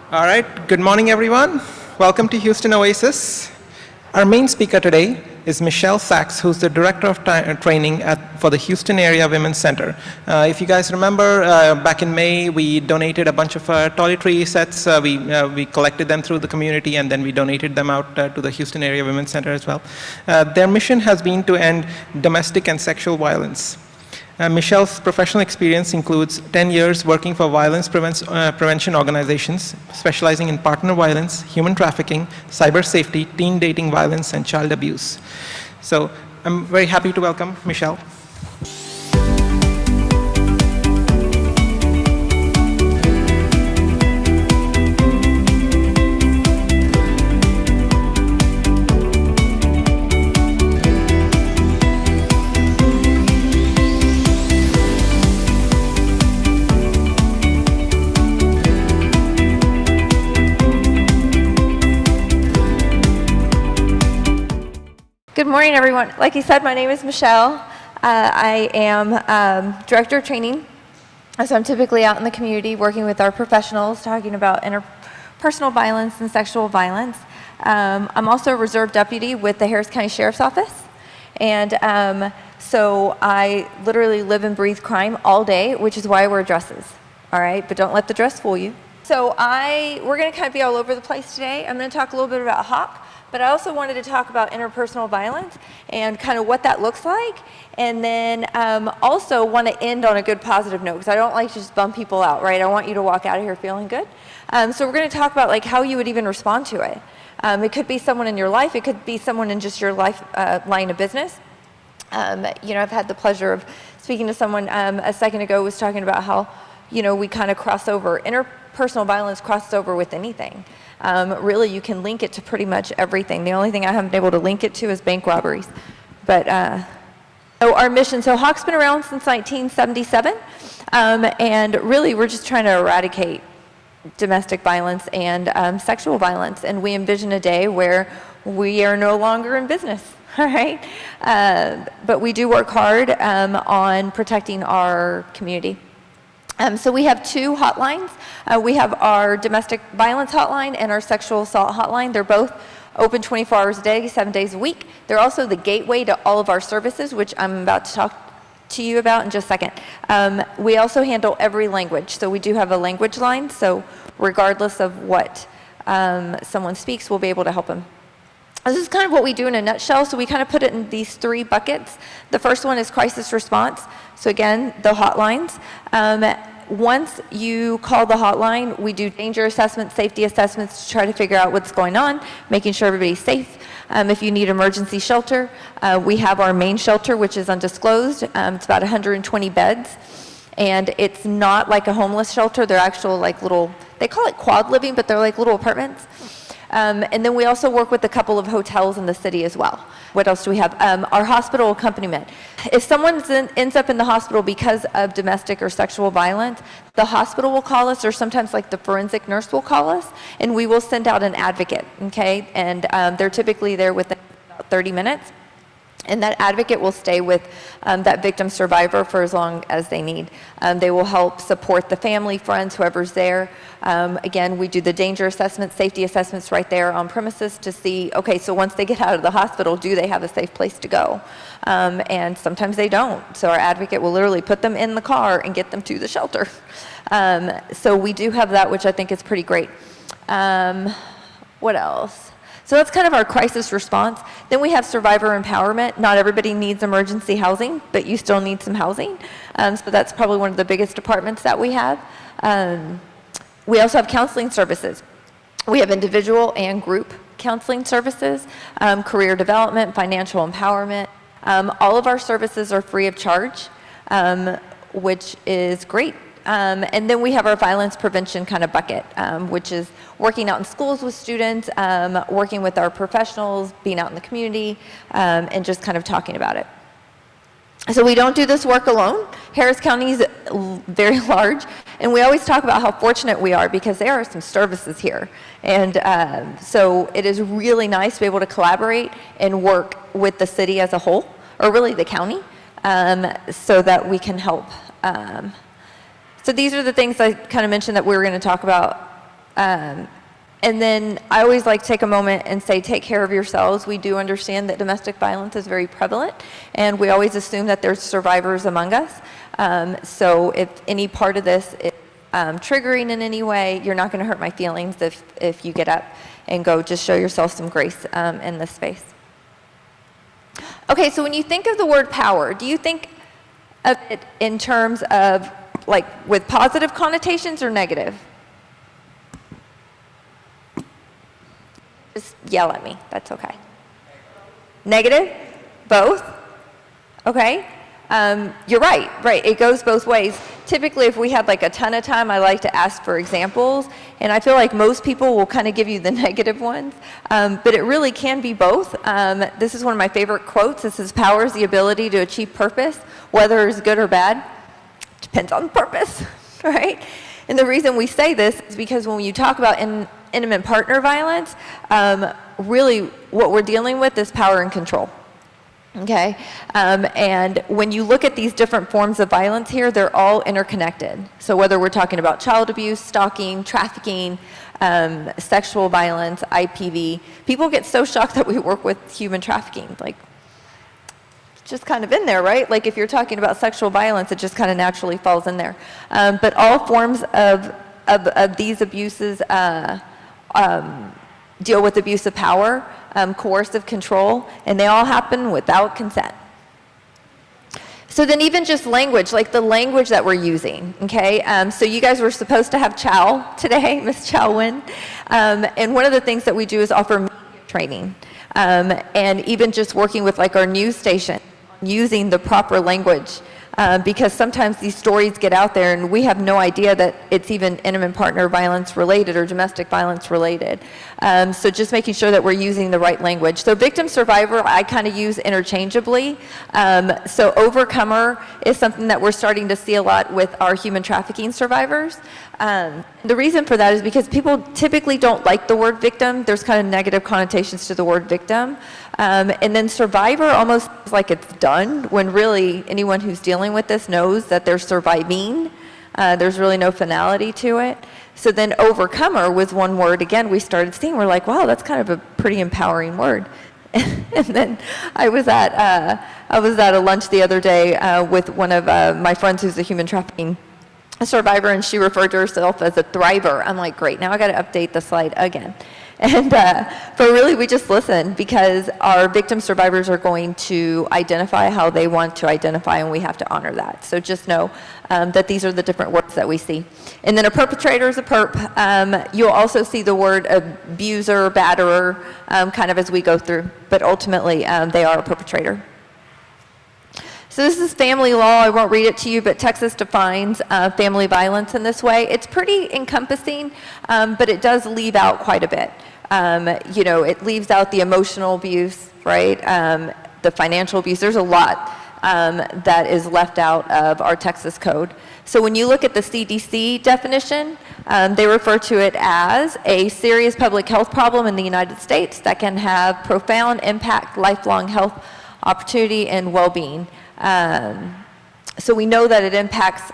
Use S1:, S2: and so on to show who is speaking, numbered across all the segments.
S1: All right, good morning, everyone. Welcome to Houston Oasis. Our main speaker today is Michelle Sachs, who's the Director of Training for the Houston Area Women's Center. If you guys remember, back in May, we donated a bunch of toiletry sets. We collected them through the community, and then we donated them out to the Houston Area Women's Center as well. Their mission has been to end domestic and sexual violence. Michelle's professional experience includes 10 years working for violence prevention organizations, specializing in partner violence, human trafficking, cyber safety, teen dating violence, and child abuse. So I'm very happy to welcome Michelle.
S2: Good morning, everyone. Like you said, my name is Michelle. I am Director of Training. So I'm typically out in the community working with our professionals, talking about interpersonal violence and sexual violence. I'm also a reserve deputy with the Harris County Sheriff's Office. And so I literally live and breathe crime all day, which is why I wear dresses. All right, but don't let the dress fool you. So we're going to kind of be all over the place today. I'm going to talk a little bit about HAWK. But I also wanted to talk about interpersonal violence and kind of what that looks like. And then also want to end on a good positive note, because I don't like to just bum people out, right? I want you to walk out of here feeling good. So we're going to talk about like how you would even respond to it. It could be someone in your life. It could be someone in just your life line of business. You know, I've had the pleasure of speaking to someone a second ago, was talking about how, you know, we kind of cross over. Interpersonal violence crosses over with anything. Really, you can link it to pretty much everything. The only thing I haven't been able to link it to is bank robberies. But so our mission, so HAWK's been around since 1977, and really we're just trying to eradicate domestic violence and sexual violence, and we envision a day where we are no longer in business, all right? But we do work hard on protecting our community. So we have two hotlines. We have our domestic violence hotline and our sexual assault hotline. They're both open 24 hours a day, 7 days a week. They're also the gateway to all of our services, which I'm about to talk to you about in just a second. We also handle every language. So we do have a language line. So regardless of what someone speaks, we'll be able to help them. This is kind of what we do in a nutshell. So we kind of put it in these three buckets. The first one is crisis response. So again, the hotlines. Once you call the hotline, we do danger assessments, safety assessments to try to figure out what's going on, making sure everybody's safe. If you need emergency shelter, we have our main shelter, which is undisclosed. It's about 120 beds. And it's not like a homeless shelter. They're actual like little, they call it quad living, but they're like little apartments. And then we also work with a couple of hotels in the city as well. What else do we have? Our hospital accompaniment. If someone ends up in the hospital because of domestic or sexual violence, the hospital will call us, or sometimes like the forensic nurse will call us, and we will send out an advocate, okay? And they're typically there within about 30 minutes. And that advocate will stay with that victim survivor for as long as they need. They will help support the family, friends, whoever's there. Again, we do the danger assessments, safety assessments right there on premises to see, okay, so once they get out of the hospital, do they have a safe place to go? And sometimes they don't. So our advocate will literally put them in the car and get them to the shelter. So we do have that, which I think is pretty great. What else? So that's kind of our crisis response. Then we have survivor empowerment. Not everybody needs emergency housing, but you still need some housing. So that's probably one of the biggest departments that we have. We also have counseling services. We have individual and group counseling services, career development, financial empowerment. All of our services are free of charge, which is great. And then we have our violence prevention kind of bucket, which is working out in schools with students, working with our professionals, being out in the community, and just kind of talking about it. So we don't do this work alone. Harris County is very large, and we always talk about how fortunate we are because there are some services here. And so it is really nice to be able to collaborate and work with the city as a whole, or really the county, so that we can help. So these are the things I kind of mentioned that we were going to talk about And then I always like to take a moment and say, take care of yourselves. We do understand that domestic violence is very prevalent, and we always assume that there's survivors among us. So if any part of this is triggering in any way, you're not going to hurt my feelings if you get up and go just show yourself some grace in this space. Okay, so when you think of the word power, do you think of it in terms of like with positive connotations or negative? Just yell at me, that's okay. Negative? Both? Okay. You're right, it goes both ways. Typically, if we had like a ton of time, I like to ask for examples, and I feel like most people will kind of give you the negative ones, but it really can be both. This is one of my favorite quotes. This is, power is the ability to achieve purpose, whether it's good or bad. Depends on the purpose, right? And the reason we say this is because when you talk about intimate partner violence, really what we're dealing with is power and control. Okay, and when you look at these different forms of violence here, they're all interconnected. So whether we're talking about child abuse, stalking, trafficking, sexual violence, IPV, people get so shocked that we work with human trafficking. Like, it's just kind of in there, right? Like if you're talking about sexual violence, it just kind of naturally falls in there. But all forms of these abuses deal with abuse of power, coercive control, and they all happen without consent. So then even just language, like the language that we're using, okay? So you guys were supposed to have Chow today, Miss Chow Win, and one of the things that we do is offer media training, and even just working with like our news station, using the proper language, because sometimes these stories get out there and we have no idea that it's even intimate partner violence related or domestic violence related. So just making sure that we're using the right language. So victim survivor, I kind of use interchangeably. So overcomer is something that we're starting to see a lot with our human trafficking survivors. The reason for that is because people typically don't like the word victim. There's kind of negative connotations to the word victim. And then survivor almost is like it's done, when really anyone who's dealing with this knows that they're surviving. There's really no finality to it. So then overcomer was one word, again, we started seeing, we're like, wow, that's kind of a pretty empowering word. And then I was at a lunch the other day with one of my friends who's a human trafficking survivor, and she referred to herself as a thriver. I'm like, great, now I got to update the slide again. And but really we just listen, because our victim survivors are going to identify how they want to identify, and we have to honor that. So just know that these are the different words that we see. And then a perpetrator is a perp. You'll also see the word abuser, batterer, kind of as we go through, but ultimately they are a perpetrator. So this is family law. I won't read it to you, but Texas defines family violence in this way. It's pretty encompassing, but it does leave out quite a bit. You know, it leaves out the emotional abuse, right? The financial abuse. There's a lot that is left out of our Texas code. So when you look at the CDC definition, they refer to it as a serious public health problem in the United States that can have profound impact, lifelong health opportunity, and well-being. So we know that it impacts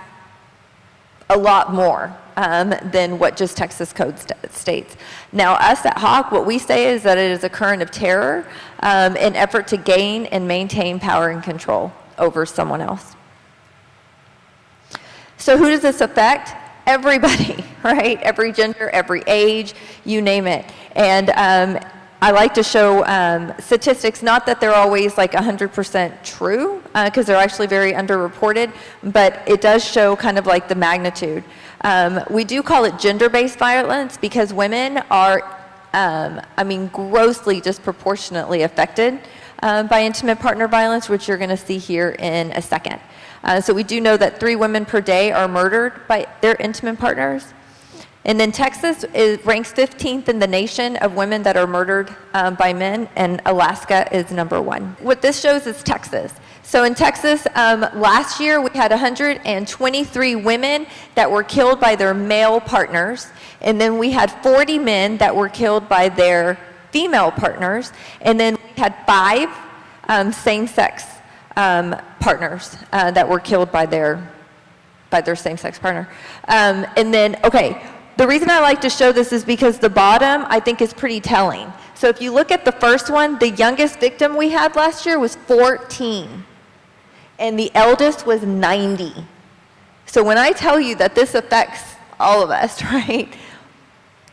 S2: a lot more than what just Texas code states. Now, us at Hawk, what we say is that it is a current of terror in effort to gain and maintain power and control over someone else. So who does this affect? Everybody, right? Every gender, every age, you name it. And I like to show statistics, not that they're always like 100% true, because they're actually very underreported, but it does show kind of like the magnitude. We do call it gender-based violence because women are, grossly disproportionately affected by intimate partner violence, which you're going to see here in a second. So we do know that 3 women per day are murdered by their intimate partners. And then Texas ranks 15th in the nation of women that are murdered by men, and Alaska is number 1. What this shows is Texas. So in Texas, last year we had 123 women that were killed by their male partners, and then we had 40 men that were killed by their female partners, and then we had 5 same-sex partners that were killed by their same-sex partner. And then, okay, the reason I like to show this is because the bottom, I think, is pretty telling. So if you look at the first one, the youngest victim we had last year was 14, and the eldest was 90. So when I tell you that this affects all of us, right,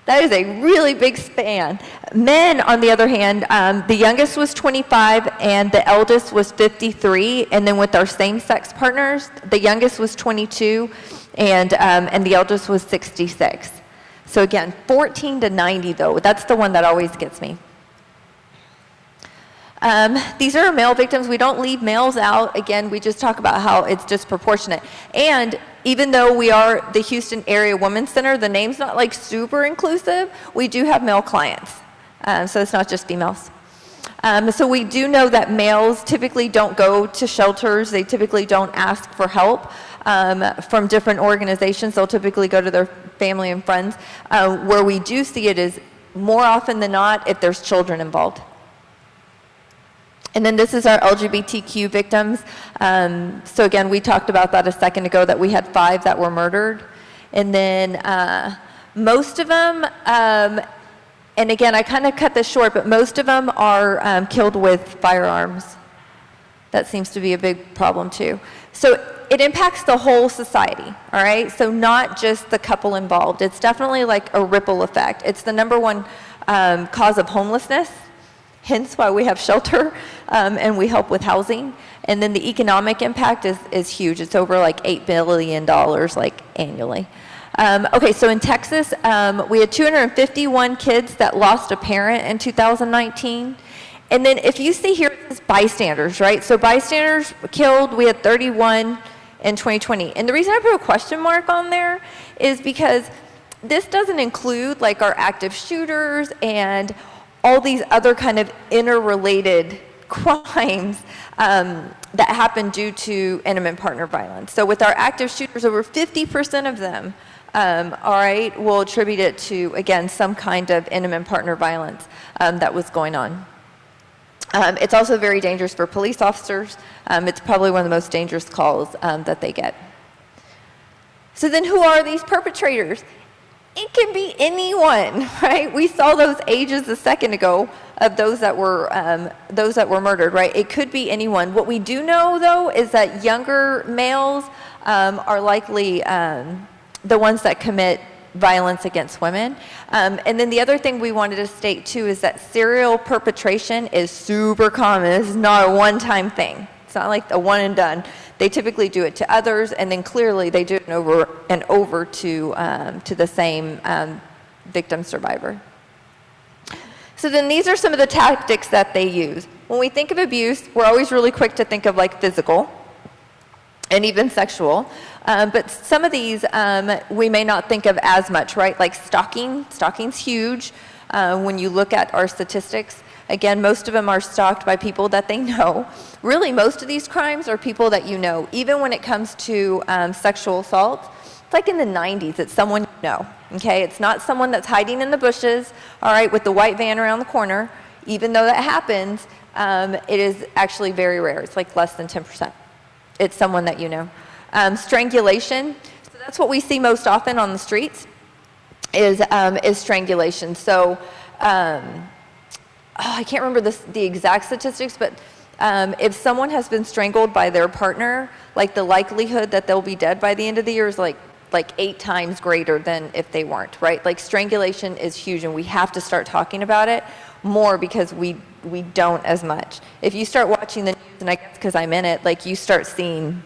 S2: that is a really big span. Men, on the other hand, the youngest was 25 and the eldest was 53. And then with our same-sex partners, the youngest was 22 and the eldest was 66. So again, 14 to 90 though, that's the one that always gets me. These are male victims. We don't leave males out. Again, we just talk about how it's disproportionate. And even though we are the Houston Area Women's Center, the name's not like super inclusive, we do have male clients. So it's not just females. So we do know that males typically don't go to shelters. They typically don't ask for help from different organizations. They'll typically go to their family and friends. Where we do see it is more often than not if there's children involved. And then this is our LGBTQ victims. So again, we talked about that a second ago, that we had 5 that were murdered. And then most of them, and again, I kind of cut this short, but most of them are killed with firearms. That seems to be a big problem too. So it impacts the whole society, all right? So not just the couple involved. It's definitely like a ripple effect. It's the #1 cause of homelessness. Hence why we have shelter and we help with housing. And then the economic impact is huge. It's over like $8 billion like annually. Okay, so in Texas, we had 251 kids that lost a parent in 2019. And then if you see here, it's bystanders, right? So bystanders killed, we had 31 in 2020. And the reason I put a question mark on there is because this doesn't include like our active shooters and all these other kind of interrelated crimes that happen due to intimate partner violence. So with our active shooters, over 50% of them, all right, will attribute it to, again, some kind of intimate partner violence that was going on. It's also very dangerous for police officers. It's probably one of the most dangerous calls that they get. So then who are these perpetrators? It can be anyone, right? We saw those ages a second ago of those that were murdered, right? It could be anyone. What we do know, though, is that younger males are likely the ones that commit violence against women. And then the other thing we wanted to state, too, is that serial perpetration is super common. This is not a one-time thing. It's not like a one and done. They typically do it to others, and then clearly they do it over and over to the same victim survivor. So then these are some of the tactics that they use. When we think of abuse, we're always really quick to think of like physical and even sexual. But some of these we may not think of as much, right? Like stalking. Stalking's huge. When you look at our statistics, again, most of them are stalked by people that they know. Really, most of these crimes are people that you know. Even when it comes to sexual assault, it's like in the 90s, it's someone you know, okay? It's not someone that's hiding in the bushes, all right, with the white van around the corner. Even though that happens, it is actually very rare. It's like less than 10%. It's someone that you know. Strangulation, so that's what we see most often on the streets, is strangulation. So, I can't remember the exact statistics, but if someone has been strangled by their partner, like the likelihood that they'll be dead by the end of the year is like 8 times greater than if they weren't, right? Like strangulation is huge, and we have to start talking about it more because we don't as much. If you start watching the news, and I guess because I'm in it, like you start seeing,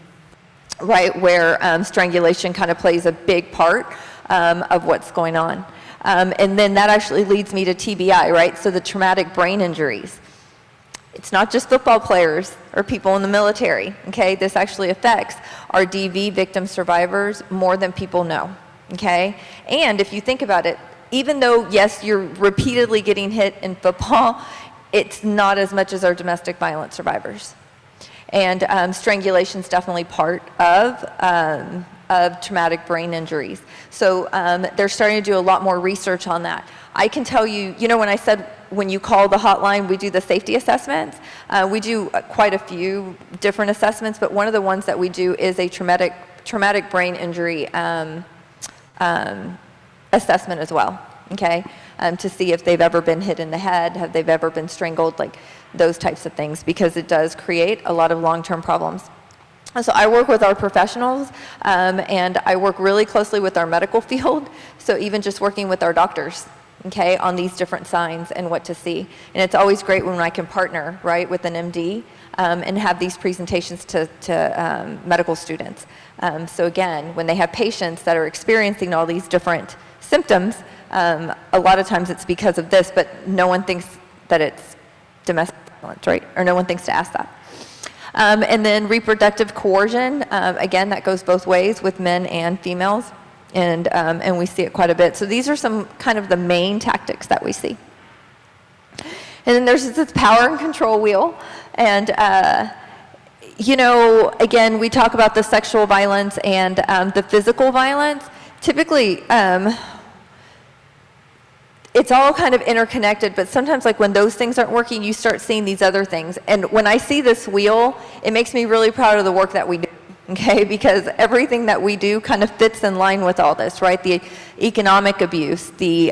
S2: right, where strangulation kind of plays a big part of what's going on. And then that actually leads me to TBI, right? So the traumatic brain injuries. It's not just football players or people in the military, okay? This actually affects our DV victim survivors more than people know, okay? And if you think about it, even though, yes, you're repeatedly getting hit in football, it's not as much as our domestic violence survivors. And strangulation is definitely part of traumatic brain injuries. So they're starting to do a lot more research on that. I can tell you, you know, when I said when you call the hotline, we do the safety assessments. We do quite a few different assessments, but one of the ones that we do is a traumatic brain injury assessment as well, okay? To see if they've ever been hit in the head, have they ever been strangled, like those types of things, because it does create a lot of long-term problems. So I work with our professionals, and I work really closely with our medical field, so even just working with our doctors, okay, on these different signs and what to see. And it's always great when I can partner, right, with an MD and have these presentations to medical students. So again, when they have patients that are experiencing all these different symptoms, a lot of times it's because of this, but no one thinks that it's domestic violence, right? Or no one thinks to ask that. And then reproductive coercion, again, that goes both ways with men and females, and we see it quite a bit. So these are some kind of the main tactics that we see. And then there's this power and control wheel, and you know, again, we talk about the sexual violence and the physical violence. Typically, it's all kind of interconnected, but sometimes like when those things aren't working, you start seeing these other things. And when I see this wheel, it makes me really proud of the work that we do, okay? Because everything that we do kind of fits in line with all this, right? The economic abuse, the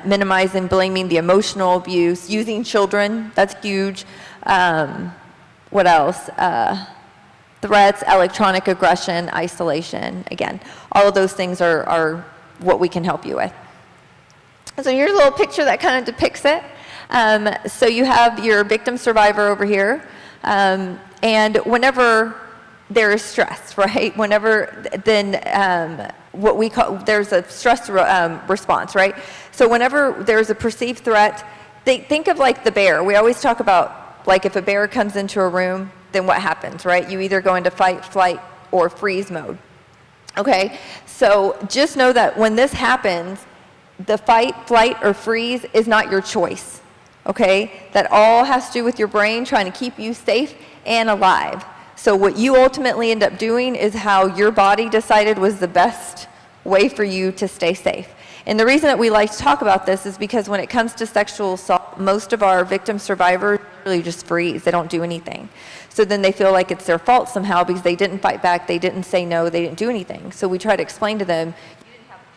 S2: minimizing, blaming, the emotional abuse, using children, that's huge. What else? Threats, electronic aggression, isolation. Again, all of those things are what we can help you with. So here's a little picture that kind of depicts it. So you have your victim survivor over here, and whenever there is stress, right? Whenever, then what we call, there's a stress response, right? So whenever there's a perceived threat, think of like the bear. We always talk about, like, if a bear comes into a room, then what happens, right? You either go into fight, flight, or freeze mode. Okay, so just know that when this happens, the fight, flight, or freeze is not your choice, okay? That all has to do with your brain trying to keep you safe and alive. So what you ultimately end up doing is how your body decided was the best way for you to stay safe. And the reason that we like to talk about this is because when it comes to sexual assault, most of our victim survivors really just freeze. They don't do anything. So then they feel like it's their fault somehow because they didn't fight back, they didn't say no, they didn't do anything. So we try to explain to them,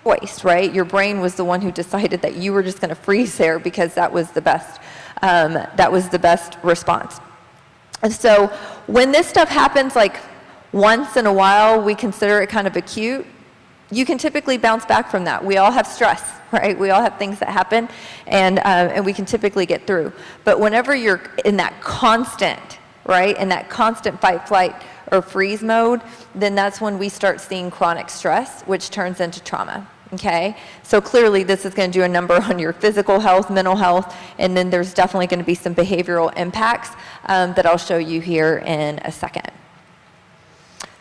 S2: choice, right? Your brain was the one who decided that you were just going to freeze there because that was the best. That was the best response. And so when this stuff happens, like once in a while, we consider it kind of acute. You can typically bounce back from that. We all have stress, right? We all have things that happen, and we can typically get through. But whenever you're in that constant, right, in that constant fight, flight, or freeze mode, then that's when we start seeing chronic stress, which turns into trauma. Okay, so clearly this is going to do a number on your physical health, mental health, and then there's definitely going to be some behavioral impacts that I'll show you here in a second.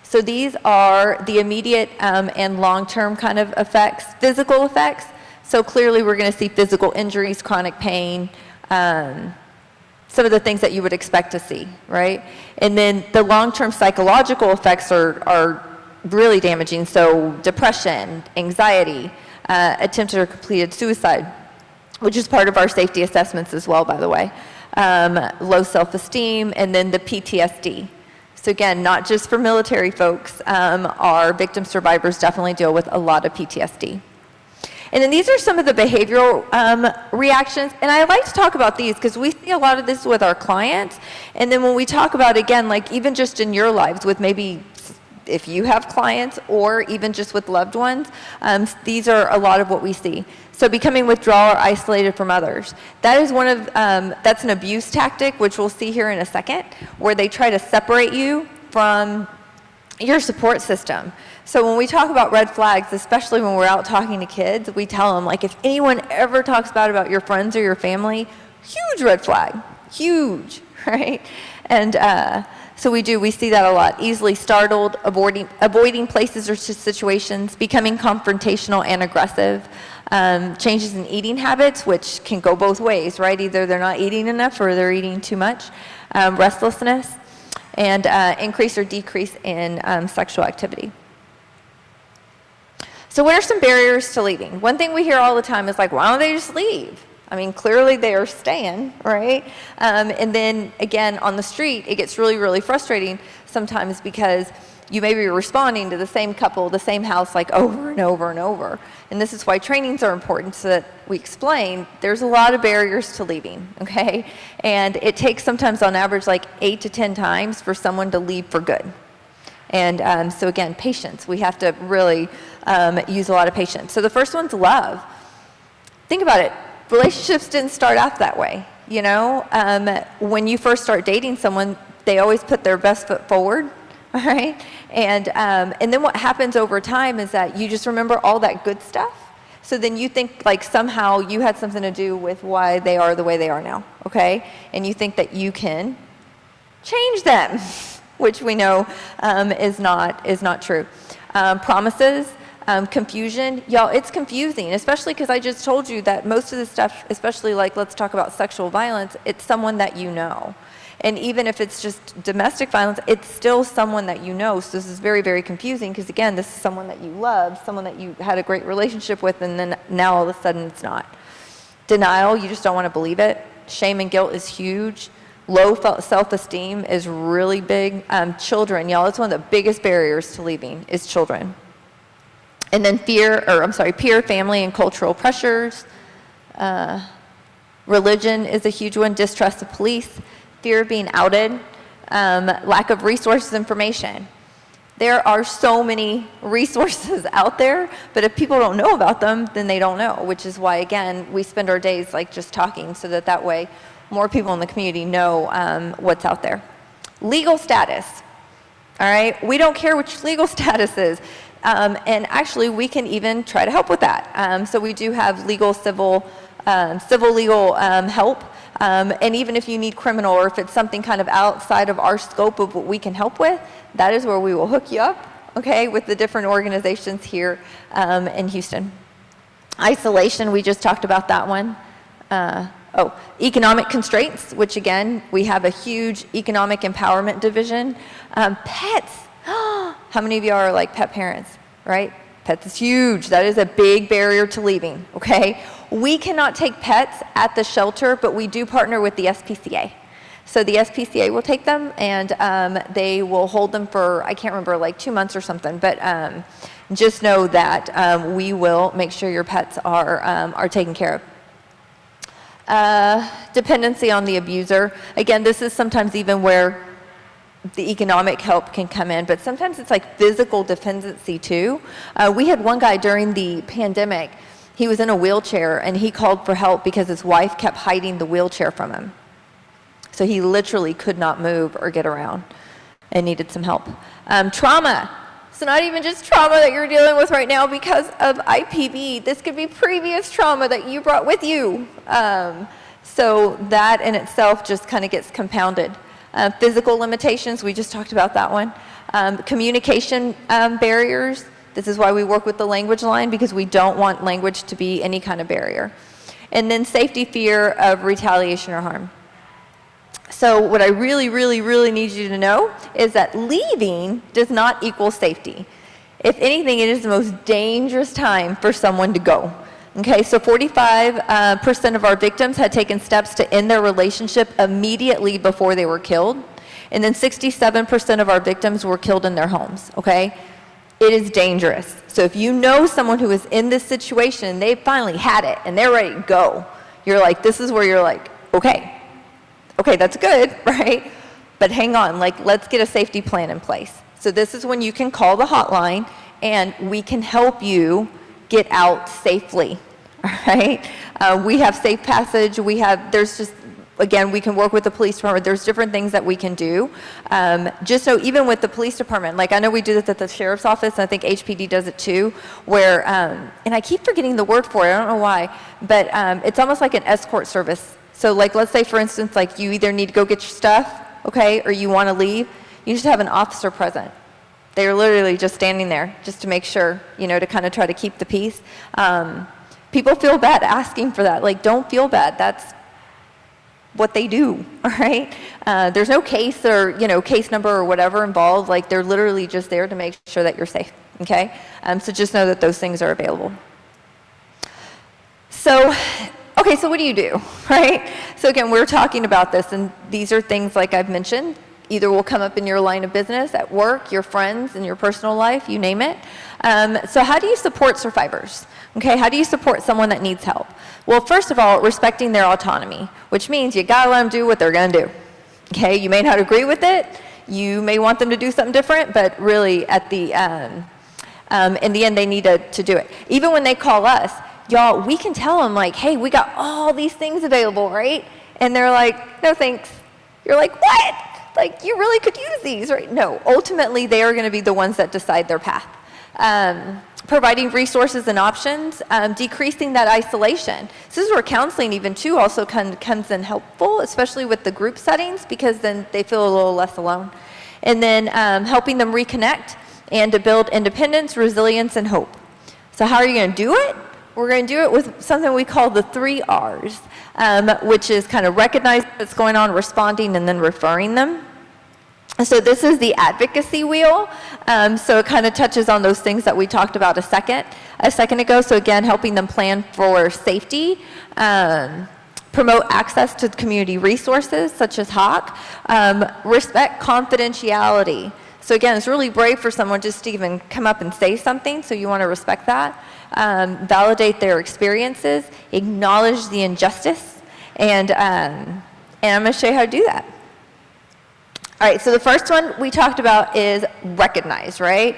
S2: So these are the immediate and long-term kind of effects, physical effects. So clearly we're going to see physical injuries, chronic pain, some of the things that you would expect to see, right? And then the long-term psychological effects are really damaging. So depression, anxiety, attempted or completed suicide, which is part of our safety assessments as well, by the way. Low self-esteem, and then the PTSD. So again, not just for military folks, our victim survivors definitely deal with a lot of PTSD. And then these are some of the behavioral reactions, and I like to talk about these because we see a lot of this with our clients, and then when we talk about, again, like even just in your lives with maybe if you have clients or even just with loved ones, these are a lot of what we see. So becoming withdrawal or isolated from others. That is one of, that's an abuse tactic, which we'll see here in a second, where they try to separate you from your support system. So when we talk about red flags, especially when we're out talking to kids, we tell them, like, if anyone ever talks bad about your friends or your family, huge red flag, huge, right? And so we see that a lot. Easily startled, avoiding places or situations, becoming confrontational and aggressive, changes in eating habits, which can go both ways, right? Either they're not eating enough or they're eating too much, restlessness, and increase or decrease in sexual activity. So what are some barriers to leaving? One thing we hear all the time is like, why don't they just leave? I mean, clearly they are staying, right? And then again, on the street, it gets really, really frustrating sometimes because you may be responding to the same couple, the same house, like over and over and over. And this is why trainings are important, so that we explain there's a lot of barriers to leaving, okay? And it takes sometimes on average like 8 to 10 times for someone to leave for good. And so again, patience. We have to really use a lot of patience. So the first one's love. Think about it. Relationships didn't start out that way, you know? When you first start dating someone, they always put their best foot forward, all right? And then what happens over time is that you just remember all that good stuff. So then you think like somehow you had something to do with why they are the way they are now, okay? And you think that you can change them, which we know is not true. Promises, confusion. Y'all, it's confusing, especially because I just told you that most of the stuff, especially like let's talk about sexual violence, it's someone that you know. And even if it's just domestic violence, it's still someone that you know. So this is very, very confusing because, again, this is someone that you love, someone that you had a great relationship with, and then now all of a sudden it's not. Denial, you just don't want to believe it. Shame and guilt is huge. Low self-esteem is really big. Children, y'all, it's one of the biggest barriers to leaving is children. And then peer, family, and cultural pressures. Religion is a huge one. Distrust of police. Fear of being outed, lack of resources, information. There are so many resources out there, but if people don't know about them, then they don't know, which is why, again, we spend our days like just talking so that way more people in the community know what's out there. Legal status, all right? We don't care which legal status is, and actually we can even try to help with that. So we do have civil legal help. And even if you need criminal or if it's something kind of outside of our scope of what we can help with, that is where we will hook you up, okay, with the different organizations here in Houston. Isolation, we just talked about that one. Economic constraints, which again, we have a huge economic empowerment division. Pets, how many of you are like pet parents, right? Pets is huge. That is a big barrier to leaving, okay? We cannot take pets at the shelter, but we do partner with the SPCA. So the SPCA will take them, and they will hold them for, I can't remember, like 2 months or something, but just know that we will make sure your pets are taken care of. Dependency on the abuser. Again, this is sometimes even where the economic help can come in, but sometimes it's like physical dependency too. We had one guy during the pandemic, he was in a wheelchair and he called for help because his wife kept hiding the wheelchair from him. So he literally could not move or get around and needed some help. Trauma. So not even just trauma that you're dealing with right now because of IPV. This could be previous trauma that you brought with you. So that in itself just kind of gets compounded. Physical limitations, we just talked about that one. Communication barriers, this is why we work with the language line because we don't want language to be any kind of barrier. And then safety fear of retaliation or harm. So what I really, really, really need you to know is that leaving does not equal safety. If anything, it is the most dangerous time for someone to go. Okay, so 45% of our victims had taken steps to end their relationship immediately before they were killed. And then 67% of our victims were killed in their homes, okay? It is dangerous. So if you know someone who is in this situation, they finally had it and they're ready to go, you're like, this is where you're like, okay, that's good, right? But hang on, like, let's get a safety plan in place. So this is when you can call the hotline and we can help you get out safely, all right? We have safe passage, again, we can work with the police department. There's different things that we can do. Just so even with the police department, like I know we do this at the sheriff's office, and I think HPD does it too, where, and I keep forgetting the word for it, I don't know why, but it's almost like an escort service. So like, let's say for instance, like you either need to go get your stuff, okay, or you want to leave, you just have an officer present. They're literally just standing there just to make sure, to kind of try to keep the peace. People feel bad asking for that. Like, don't feel bad. That's what they do, all right? There's no case or, case number or whatever involved. Like, they're literally just there to make sure that you're safe, okay? So just know that those things are available. So, okay, so what do you do, right? So again, we're talking about this, and these are things like I've mentioned. either will come up in your line of business, at work, your friends, in your personal life, you name it. So how do you support survivors? Okay, how do you support someone that needs help? Well, first of all, respecting their autonomy, which means you gotta let them do what they're gonna do. Okay, you may not agree with it, you may want them to do something different, but really at the, in the end, they need to do it. Even when they call us, y'all, we can tell them like, hey, we got all these things available, right? And they're like, no thanks. You're like, what? Like, you really could use these, right? No, ultimately, they are going to be the ones that decide their path. Providing resources and options, decreasing that isolation. So this is where counseling even too also comes in helpful, especially with the group settings, because then they feel a little less alone. And then helping them reconnect and to build independence, resilience, and hope. So how are you going to do it? We're going to do it with something we call the 3 R's, which is kind of recognizing what's going on, responding, and then referring them. So this is the advocacy wheel. So it kind of touches on those things that we talked about a second ago. So again, helping them plan for safety, promote access to community resources such as HOC, respect confidentiality. So again, it's really brave for someone just to even come up and say something, so you want to respect that. Validate their experiences, acknowledge the injustice, and I'm going to show you how to do that. All right, so the first one we talked about is recognize, right?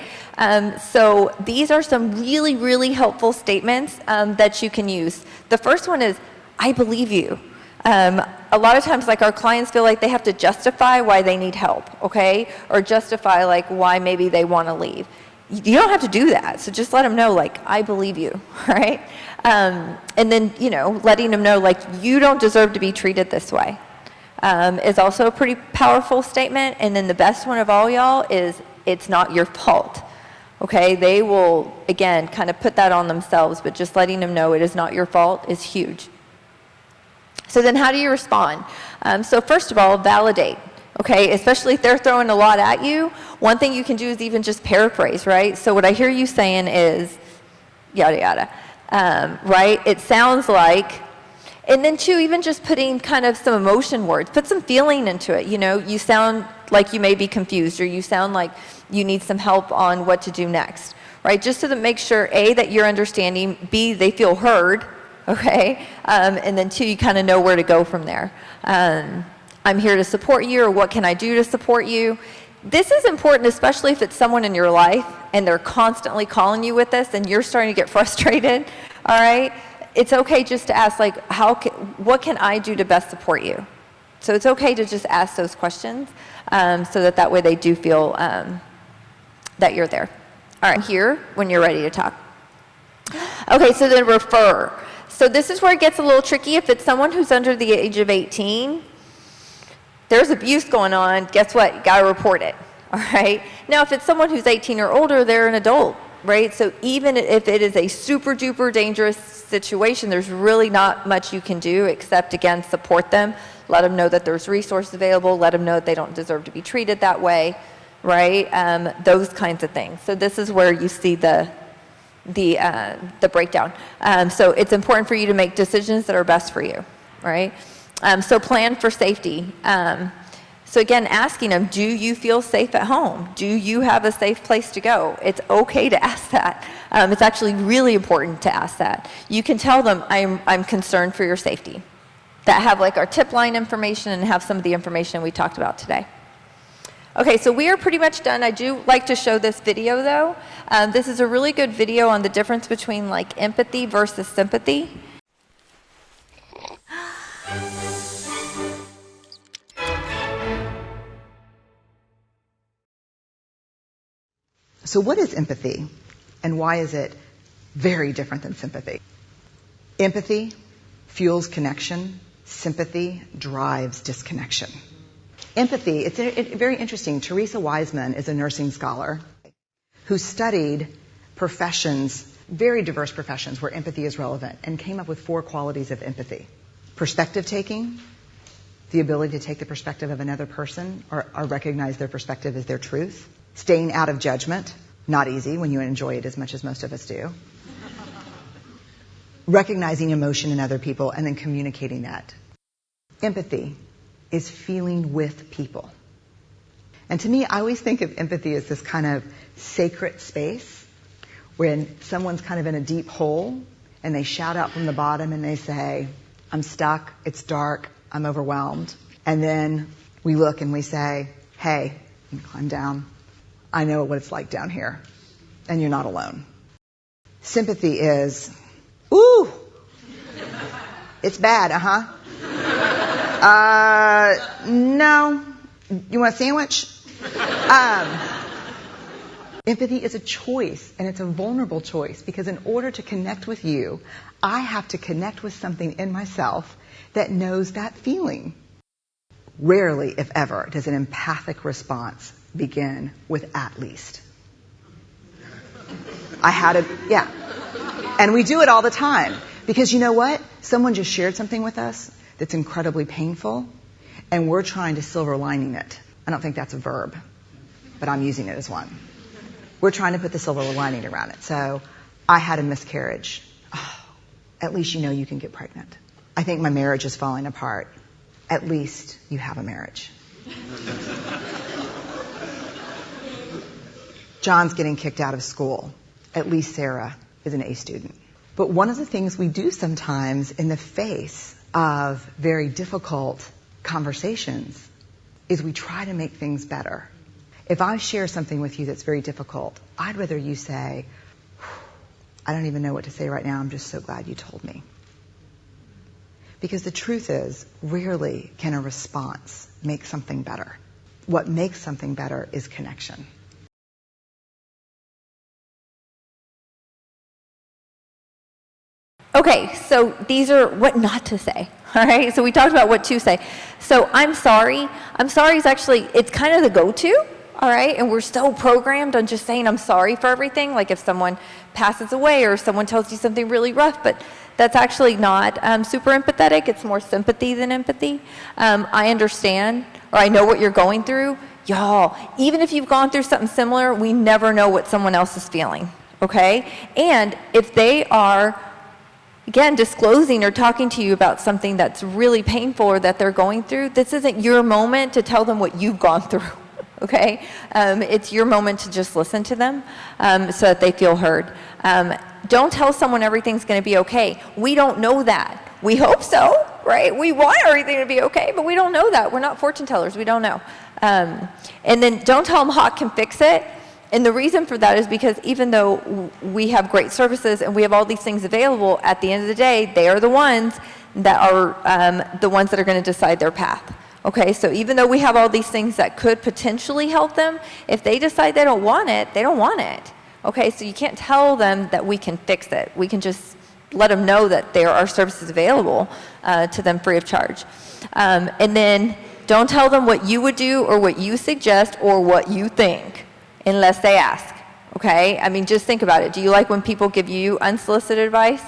S2: So these are some really, really helpful statements that you can use. The first one is, I believe you. A lot of times, like, our clients feel like they have to justify why they need help, okay? Or justify, like, why maybe they want to leave. You don't have to do that, so just let them know, like, I believe you, right? And then, you know, letting them know, like, you don't deserve to be treated this way. Is also a pretty powerful statement. And then the best one of all, y'all, is it's not your fault. Okay, they will, again, kind of put that on themselves, but just letting them know it is not your fault is huge. So then how do you respond? So first of all, validate. Okay, especially if they're throwing a lot at you, one thing you can do is even just paraphrase, right? So what I hear you saying is, yada, yada, right? It sounds like, and then two, even just putting kind of some emotion words, put some feeling into it. You know, you sound like you may be confused, or you sound like you need some help on what to do next, right? Just so that make sure, A, that you're understanding, B, they feel heard, okay? And then two, you kind of know where to go from there. I'm here to support you, or what can I do to support you? This is important, especially if it's someone in your life and they're constantly calling you with this and you're starting to get frustrated, all right? It's okay just to ask, like, what can I do to best support you? So it's okay to just ask those questions so that way they do feel that you're there. All right, here when you're ready to talk. Okay, so then refer. So this is where it gets a little tricky. If it's someone who's under the age of 18, there's abuse going on, guess what? You got to report it, all right? Now, if it's someone who's 18 or older, they're an adult, right? So even if it is a super duper dangerous situation, there's really not much you can do except, again, support them, let them know that there's resources available, let them know that they don't deserve to be treated that way, right? Those kinds of things. So this is where you see the breakdown. So it's important for you to make decisions that are best for you, right? So plan for safety. So again, asking them, do you feel safe at home? Do you have a safe place to go? It's okay to ask that. It's actually really important to ask that. You can tell them, I'm concerned for your safety. That have like our tip line information and have some of the information we talked about today. Okay, so we are pretty much done. I do like to show this video though. This is a really good video on the difference between like empathy versus sympathy.
S3: So what is empathy, and why is it very different than sympathy? Empathy fuels connection. Sympathy drives disconnection. Empathy, it's very interesting. Teresa Wiseman is a nursing scholar who studied professions, very diverse professions where empathy is relevant, and came up with 4 qualities of empathy. Perspective taking, the ability to take the perspective of another person or recognize their perspective as their truth. Staying out of judgment, not easy when you enjoy it as much as most of us do. Recognizing emotion in other people and then communicating that. Empathy is feeling with people. And to me, I always think of empathy as this kind of sacred space when someone's kind of in a deep hole and they shout out from the bottom and they say, I'm stuck, it's dark, I'm overwhelmed. And then we look and we say, hey, you can climb down. I know what it's like down here. And you're not alone. Sympathy is, ooh, it's bad, no. You want a sandwich? Empathy is a choice, and it's a vulnerable choice, because in order to connect with you, I have to connect with something in myself that knows that feeling. Rarely, if ever, does an empathic response begin with at least. Yeah. And we do it all the time. Because you know what? Someone just shared something with us that's incredibly painful, and we're trying to silver lining it. I don't think that's a verb, but I'm using it as one. We're trying to put the silver lining around it. So, I had a miscarriage. Oh, at least you know you can get pregnant. I think my marriage is falling apart. At least you have a marriage. John's getting kicked out of school. At least Sarah is an A student. But one of the things we do sometimes in the face of very difficult conversations is we try to make things better. If I share something with you that's very difficult, I'd rather you say, I don't even know what to say right now, I'm just so glad you told me. Because the truth is, rarely can a response make something better. What makes something better is connection.
S2: Okay, so these are what not to say, all right? So we talked about what to say. So I'm sorry. I'm sorry is actually, it's kind of the go-to, all right? And we're so programmed on just saying I'm sorry for everything, like if someone passes away or someone tells you something really rough, but that's actually not super empathetic. It's more sympathy than empathy. I understand, or I know what you're going through. Y'all, even if you've gone through something similar, we never know what someone else is feeling, okay? And if they are, again, disclosing or talking to you about something that's really painful or that they're going through, this isn't your moment to tell them what you've gone through, okay? It's your moment to just listen to them so that they feel heard. Don't tell someone everything's going to be okay. We don't know that. We hope so, right? We want everything to be okay, but we don't know that. We're not fortune tellers. We don't know. And then don't tell them Hawk can fix it. And the reason for that is because even though we have great services and we have all these things available, at the end of the day, they are the ones that are going to decide their path. Okay, so even though we have all these things that could potentially help them, if they decide they don't want it, they don't want it. Okay, so you can't tell them that we can fix it. We can just let them know that there are services available to them free of charge. And then don't tell them what you would do or what you suggest or what you think, unless they ask, okay? I mean, just think about it. Do you like when people give you unsolicited advice?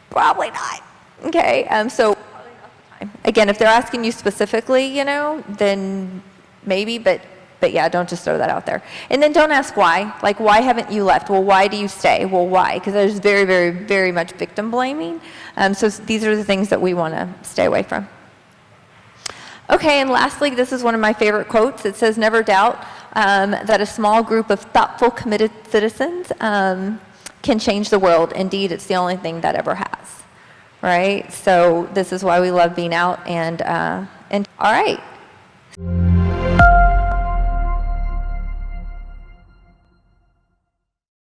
S2: Probably not, okay? So, again, if they're asking you specifically, you know, then maybe, but yeah, don't just throw that out there. And then don't ask why. Like, why haven't you left? Well, why do you stay? Well, why? Because there's very, very, very much victim blaming. So these are the things that we want to stay away from. Okay, and lastly, this is one of my favorite quotes. It says, never doubt that a small group of thoughtful, committed citizens can change the world. Indeed, it's the only thing that ever has. Right? So this is why we love being out. And all right.